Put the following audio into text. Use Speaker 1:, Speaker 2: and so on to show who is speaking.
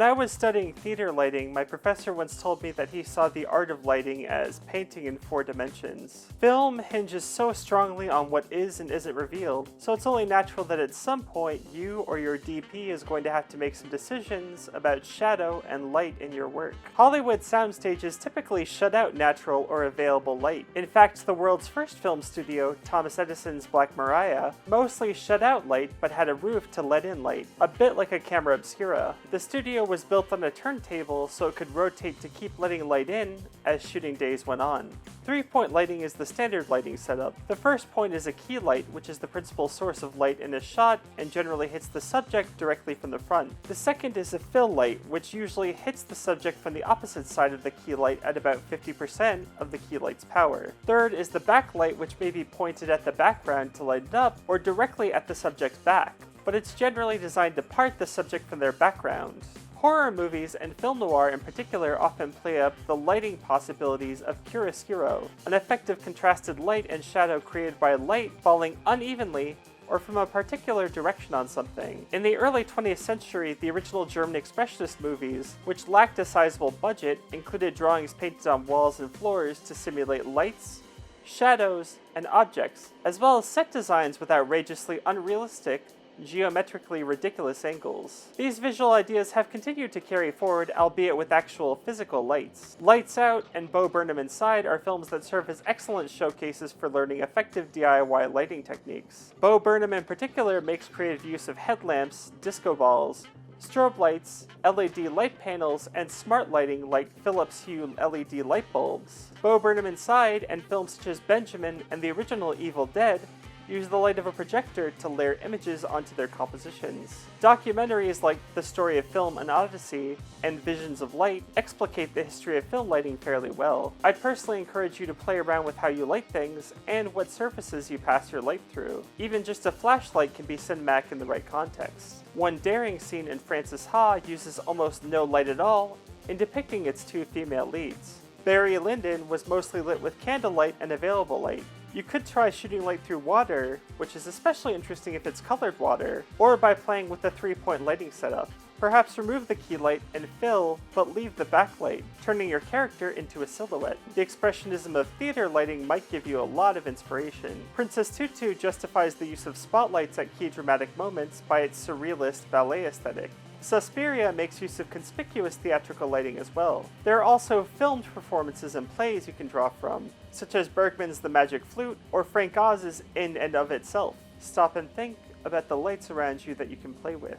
Speaker 1: When I was studying theater lighting, my professor once told me that he saw the art of lighting as painting in 4 dimensions. Film hinges so strongly on what is and isn't revealed, so it's only natural that at some point you or your DP is going to have to make some decisions about shadow and light in your work. Hollywood sound stages typically shut out natural or available light. In fact, the world's first film studio, Thomas Edison's Black Maria, mostly shut out light but had a roof to let in light, a bit like a camera obscura. The studio was built on a turntable so it could rotate to keep letting light in as shooting days went on. 3-point lighting is the standard lighting setup. The first point is a key light, which is the principal source of light in a shot and generally hits the subject directly from the front. The second is a fill light, which usually hits the subject from the opposite side of the key light at about 50% of the key light's power. Third is the backlight, which may be pointed at the background to light it up or directly at the subject's back, but it's generally designed to part the subject from their background. Horror movies, and film noir in particular, often play up the lighting possibilities of chiaroscuro, an effect of contrasted light and shadow created by light falling unevenly or from a particular direction on something. In the early 20th century, the original German expressionist movies, which lacked a sizable budget, included drawings painted on walls and floors to simulate lights, shadows, and objects, as well as set designs with outrageously unrealistic, geometrically ridiculous angles. These visual ideas have continued to carry forward, albeit with actual physical lights. Lights Out and Boburnhaminside are films that serve as excellent showcases for learning effective DIY lighting techniques. Bo Burnham in particular makes creative use of headlamps, disco balls, strobe lights, LED light panels, and smart lighting like Philips Hue LED light bulbs. Bo Burnhaminside and films such as Benjamin and the original Evil Dead use the light of a projector to layer images onto their compositions. Documentaries like The Story of Film: An Odyssey and Visions of Light explicate the history of film lighting fairly well. I'd personally encourage you to play around with how you light things and what surfaces you pass your light through. Even just a flashlight can be cinematic in the right context. One daring scene in Frances Ha uses almost no light at all in depicting its 2 female leads. Barry Lyndon was mostly lit with candlelight and available light. You could try shooting light through water, which is especially interesting if it's colored water, or by playing with the 3-point lighting setup. Perhaps remove the key light and fill, but leave the backlight, turning your character into a silhouette. The expressionism of theater lighting might give you a lot of inspiration. Princess Tutu justifies the use of spotlights at key dramatic moments by its surrealist ballet aesthetic. Suspiria makes use of conspicuous theatrical lighting as well. There are also filmed performances and plays you can draw from, such as Bergman's The Magic Flute or Frank Oz's In and of Itself. Stop and think about the lights around you that you can play with.